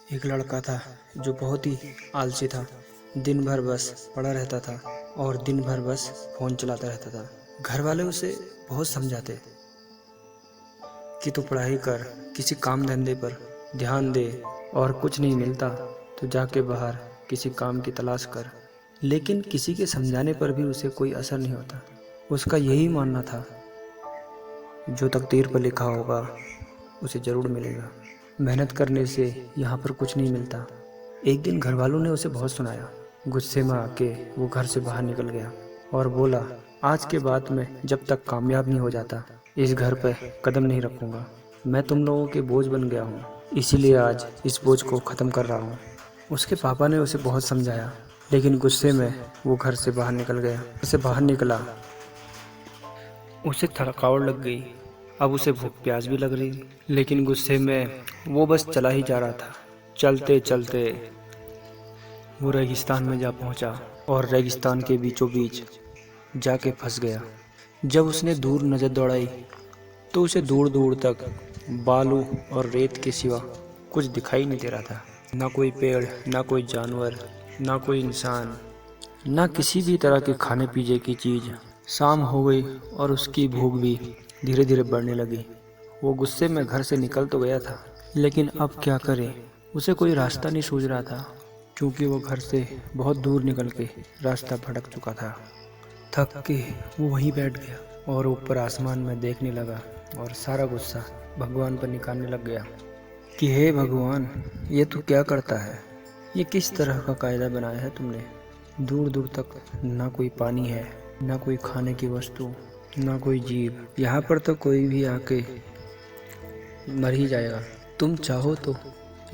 एक लड़का था जो बहुत ही आलसी था। दिन भर बस पड़ा रहता था और दिन भर बस फोन चलाता रहता था। घर वाले उसे बहुत समझाते कि तू पढ़ाई कर, किसी काम धंधे पर ध्यान दे, और कुछ नहीं मिलता तो जाके बाहर किसी काम की तलाश कर। लेकिन किसी के समझाने पर भी उसे कोई असर नहीं होता। उसका यही मानना था, जो तकदीर पर लिखा होगा उसे ज़रूर मिलेगा। मेहनत करने से यहाँ पर कुछ नहीं मिलता। एक दिन घर वालों ने उसे बहुत सुनाया। गुस्से में आके वो घर से बाहर निकल गया और बोला, आज के बाद मैं जब तक कामयाब नहीं हो जाता इस घर पर कदम नहीं रखूँगा। मैं तुम लोगों के बोझ बन गया हूँ, इसीलिए आज इस बोझ को ख़त्म कर रहा हूँ। उसके पापा ने उसे बहुत समझाया, लेकिन गुस्से में वो घर से बाहर निकल गया। उसे बाहर निकला, उसे थकावट लग गई। अब उसे भूख प्यास भी लग रही, लेकिन गुस्से में वो बस चला ही जा रहा था। चलते चलते वो रेगिस्तान में जा पहुंचा और रेगिस्तान के बीचों बीच जाके फंस गया। जब उसने दूर नज़र दौड़ाई तो उसे दूर दूर तक बालू और रेत के सिवा कुछ दिखाई नहीं दे रहा था। ना कोई पेड़, ना कोई जानवर, ना कोई इंसान, ना किसी भी तरह के खाने पीने की चीज़। शाम हो गई और उसकी भूख भी धीरे धीरे बढ़ने लगी। वो गुस्से में घर से निकल तो गया था, लेकिन अब क्या करे, उसे कोई रास्ता नहीं सूझ रहा था, क्योंकि वो घर से बहुत दूर निकल के रास्ता भटक चुका था। थक के वो वहीं बैठ गया और ऊपर आसमान में देखने लगा और सारा गुस्सा भगवान पर निकालने लग गया कि हे भगवान, ये तू क्या करता है? ये किस तरह का कायदा बनाया है तुमने? दूर दूर तक ना कोई पानी है, ना कोई खाने की वस्तु, ना कोई जीव। यहाँ पर तो कोई भी आके मर ही जाएगा। तुम चाहो तो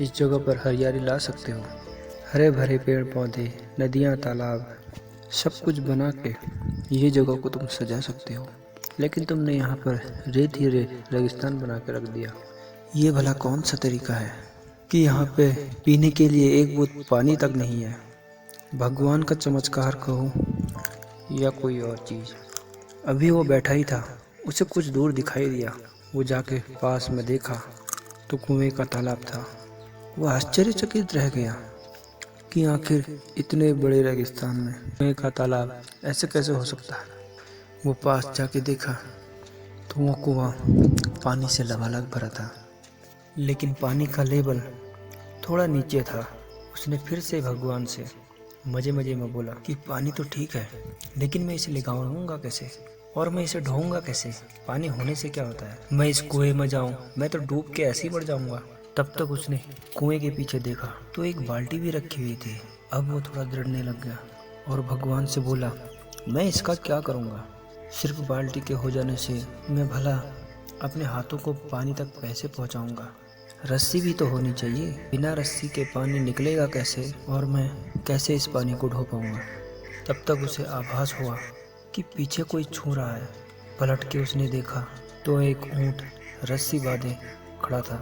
इस जगह पर हरियाली ला सकते हो, हरे भरे पेड़ पौधे, नदियाँ, तालाब, सब कुछ बना के ये जगह को तुम सजा सकते हो, लेकिन तुमने यहाँ पर रेत ही रेगिस्तान बना के रख दिया। ये भला कौन सा तरीका है कि यहाँ पे पीने के लिए एक बूंद पानी तक नहीं है? भगवान का चमत्कार कहो या कोई और चीज़। अभी वो बैठा ही था, उसे कुछ दूर दिखाई दिया। वो जाके पास में देखा तो कुएं का तालाब था। वो आश्चर्यचकित रह गया कि आखिर इतने बड़े रेगिस्तान में कुएं का तालाब ऐसे कैसे हो सकता है। वो पास जाके देखा तो वो कुआं पानी से लबालब भरा था, लेकिन पानी का लेवल थोड़ा नीचे था। उसने फिर से भगवान से मजे मजे में बोला कि पानी तो ठीक है, लेकिन मैं इसे लगाऊंगा कैसे, और मैं इसे ढोऊंगा कैसे? पानी होने से क्या होता है? मैं इस कुएं में जाऊं, मैं तो डूब के ऐसे ही मर जाऊंगा। तब तक उसने कुएं के पीछे देखा तो एक बाल्टी भी रखी हुई थी। अब वो थोड़ा डरने लग गया और भगवान से बोला, मैं इसका क्या करूंगा? सिर्फ बाल्टी के हो जाने से मैं भला अपने हाथों को पानी तक कैसे पहुंचाऊंगा? रस्सी भी तो होनी चाहिए। बिना रस्सी के पानी निकलेगा कैसे, और मैं कैसे इस पानी को ढो पाऊंगा? तब तक उसे आभास हुआ कि पीछे कोई छू रहा है। पलट के उसने देखा तो एक ऊंट रस्सी बांधे खड़ा था।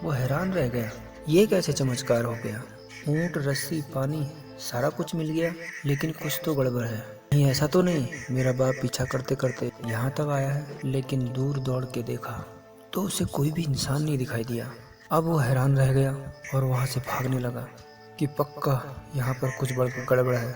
वो हैरान रह गया, ये कैसे चमत्कार हो गया? ऊंट, रस्सी, पानी, सारा कुछ मिल गया, लेकिन कुछ तो गड़बड़ है। नहीं, ऐसा तो नहीं मेरा बाप पीछा करते करते यहाँ तक आया है? लेकिन दूर दौड़ के देखा तो उसे कोई भी इंसान नहीं दिखाई दिया। अब वो हैरान रह गया और वहाँ से भागने लगा कि पक्का यहाँ पर कुछ गड़बड़ है,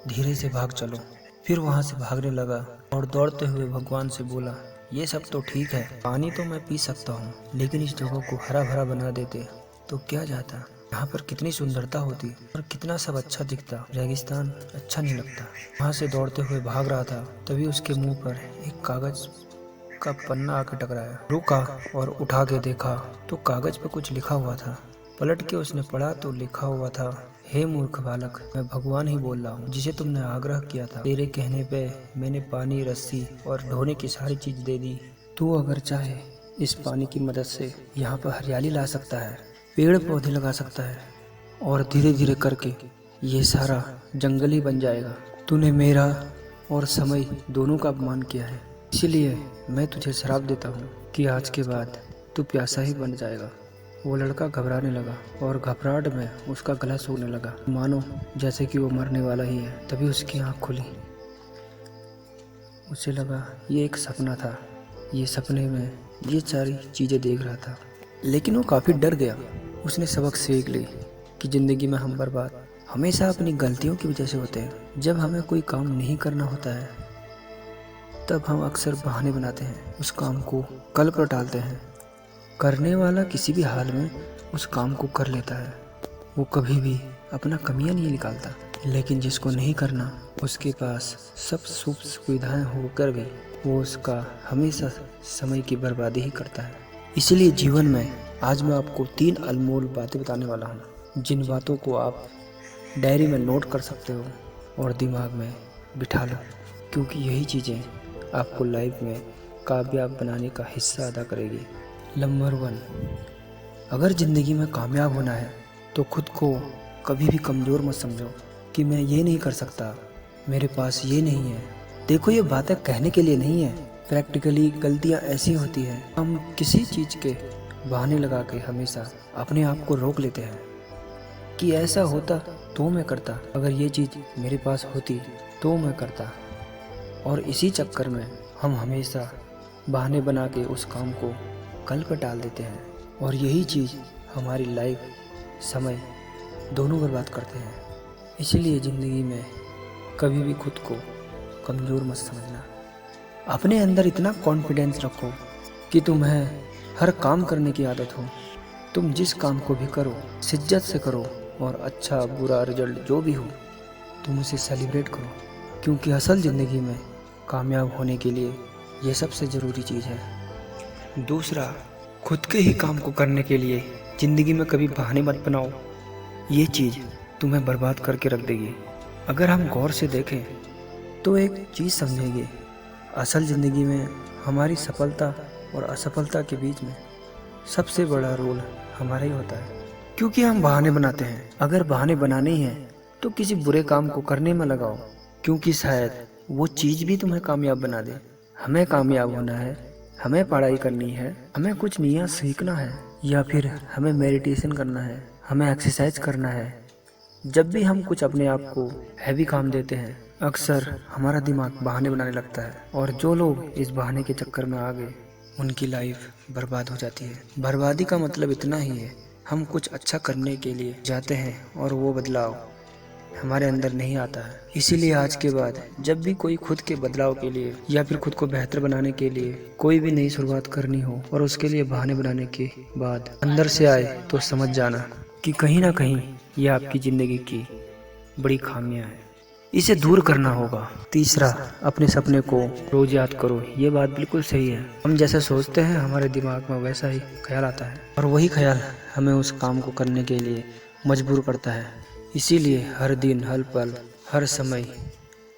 धीरे से भाग चलो। फिर वहाँ से भागने लगा और दौड़ते हुए भगवान से बोला, ये सब तो ठीक है, पानी तो मैं पी सकता हूँ, लेकिन इस जगह को हरा भरा बना देते तो क्या जाता? यहाँ पर कितनी सुंदरता होती और कितना सब अच्छा दिखता। रेगिस्तान अच्छा नहीं लगता। वहाँ से दौड़ते हुए भाग रहा था, तभी उसके मुंह पर एक कागज का पन्ना आकर टकराया। रुका और उठा के देखा तो कागज पर कुछ लिखा हुआ था। पलट के उसने पढ़ा तो लिखा हुआ था, हे मूर्ख बालक, मैं भगवान ही बोल रहा हूँ जिसे तुमने आग्रह किया था। तेरे कहने पे मैंने पानी, रस्सी और ढोने की सारी चीज दे दी। तू अगर चाहे इस पानी की मदद से यहाँ पर हरियाली ला सकता है, पेड़ पौधे लगा सकता है, और धीरे धीरे करके ये सारा जंगल ही बन जाएगा। तूने मेरा और समय दोनों का अपमान किया है, इसीलिए मैं तुझे श्राप देता हूँ कि आज के बाद तू प्यासा ही बन जाएगा। वो लड़का घबराने लगा और घबराहट में उसका गला सूखने लगा, मानो जैसे कि वो मरने वाला ही है। तभी उसकी आँख खुली। उसे लगा ये एक सपना था। ये सपने में ये सारी चीज़ें देख रहा था, लेकिन वो काफ़ी डर गया। उसने सबक सीख ली कि ज़िंदगी में हम बर्बाद हमेशा अपनी गलतियों की वजह से होते हैं। जब हमें कोई काम नहीं करना होता है तब हम अक्सर बहाने बनाते हैं, उस काम को कल पर टालते हैं। करने वाला किसी भी हाल में उस काम को कर लेता है, वो कभी भी अपना कमियां नहीं निकालता। लेकिन जिसको नहीं करना, उसके पास सब सुख सुविधाएं होकर भी वो उसका हमेशा समय की बर्बादी ही करता है। इसलिए जीवन में आज मैं आपको 3 अनमोल बातें बताने वाला हूँ, जिन बातों को आप डायरी में नोट कर सकते हो और दिमाग में बिठा लो, क्योंकि यही चीज़ें आपको लाइफ में कामयाब बनाने का हिस्सा अदा करेगी। नंबर 1, अगर ज़िंदगी में कामयाब होना है तो खुद को कभी भी कमज़ोर मत समझो कि मैं ये नहीं कर सकता, मेरे पास ये नहीं है। देखो, ये बातें कहने के लिए नहीं है, प्रैक्टिकली गलतियाँ ऐसी होती हैं, हम किसी चीज़ के बहाने लगा के हमेशा अपने आप को रोक लेते हैं कि ऐसा होता तो मैं करता, अगर ये चीज़ मेरे पास होती तो मैं करता। और इसी चक्कर में हम हमेशा बहाने बना के उस काम को कल पर टाल देते हैं, और यही चीज़ हमारी लाइफ, समय दोनों बर्बाद करते हैं। इसलिए ज़िंदगी में कभी भी खुद को कमज़ोर मत समझना। अपने अंदर इतना कॉन्फिडेंस रखो कि तुम्हें हर काम करने की आदत हो। तुम जिस काम को भी करो शिद्दत से करो, और अच्छा बुरा रिजल्ट जो भी हो तुम उसे सेलिब्रेट करो, क्योंकि असल ज़िंदगी में कामयाब होने के लिए ये सबसे ज़रूरी चीज़ है। दूसरा, खुद के ही काम को करने के लिए ज़िंदगी में कभी बहाने मत बनाओ, ये चीज़ तुम्हें बर्बाद करके रख देगी। अगर हम गौर से देखें तो एक चीज़ समझेंगे, असल ज़िंदगी में हमारी सफलता और असफलता के बीच में सबसे बड़ा रोल हमारा ही होता है, क्योंकि हम बहाने बनाते हैं। अगर बहाने बनाने ही हैं तो किसी बुरे काम को करने में लगाओ, क्योंकि शायद वो चीज़ भी तुम्हें कामयाब बना दे। हमें कामयाब होना है, हमें पढ़ाई करनी है, हमें कुछ नया सीखना है, या फिर हमें मेडिटेशन करना है, हमें एक्सरसाइज करना है। जब भी हम कुछ अपने आप को हैवी काम देते हैं, अक्सर हमारा दिमाग बहाने बनाने लगता है, और जो लोग इस बहाने के चक्कर में आ गए उनकी लाइफ बर्बाद हो जाती है। बर्बादी का मतलब इतना ही है, हम कुछ अच्छा करने के लिए जाते हैं और वो बदलाव हमारे अंदर नहीं आता है। इसीलिए आज के बाद जब भी कोई खुद के बदलाव के लिए या फिर खुद को बेहतर बनाने के लिए कोई भी नई शुरुआत करनी हो, और उसके लिए बहाने बनाने के बाद अंदर से आए, तो समझ जाना कि कहीं ना कहीं यह आपकी ज़िंदगी की बड़ी खामियां हैं, इसे दूर करना होगा। तीसरा, अपने सपने को रोज याद करो। ये बात बिल्कुल सही है, हम जैसे सोचते हैं हमारे दिमाग में वैसा ही ख्याल आता है, और वही ख्याल हमें उस काम को करने के लिए मजबूर करता है। इसीलिए हर दिन, हर पल, हर समय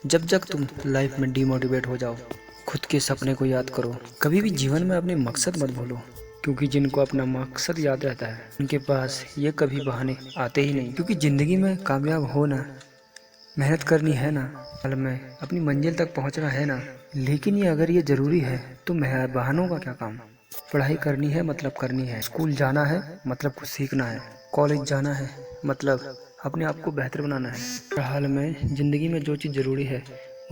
जब जब तुम लाइफ में डिमोटिवेट हो जाओ, खुद के सपने को याद करो। कभी भी जीवन में अपने मकसद मत भूलो, क्योंकि जिनको अपना मकसद याद रहता है उनके पास ये कभी बहाने आते ही नहीं। क्योंकि ज़िंदगी में कामयाब होना, मेहनत करनी है ना, पल में अपनी मंजिल तक पहुंचना है ना। लेकिन ये अगर ये ज़रूरी है तो बहानों का क्या काम। पढ़ाई करनी है मतलब करनी है, स्कूल जाना है मतलब कुछ सीखना है, कॉलेज जाना है मतलब अपने आप को बेहतर बनाना है। हर हाल में ज़िंदगी में जो चीज़ ज़रूरी है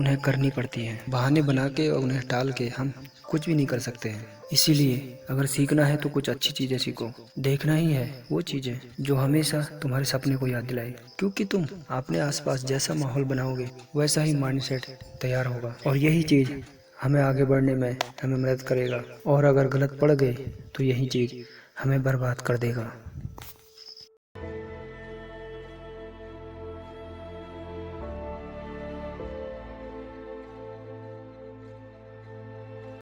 उन्हें करनी पड़ती है। बहाने बना के और उन्हें टाल के हम कुछ भी नहीं कर सकते हैं। इसीलिए अगर सीखना है तो कुछ अच्छी चीज़ें सीखो। देखना ही है वो चीज़ें जो हमेशा तुम्हारे सपने को याद दिलाए, क्योंकि तुम अपने आसपास जैसा माहौल बनाओगे वैसा ही माइंडसेट तैयार होगा, और यही चीज़ हमें आगे बढ़ने में हमें मदद करेगा। और अगर गलत पड़ गए तो यही चीज़ हमें बर्बाद कर देगा।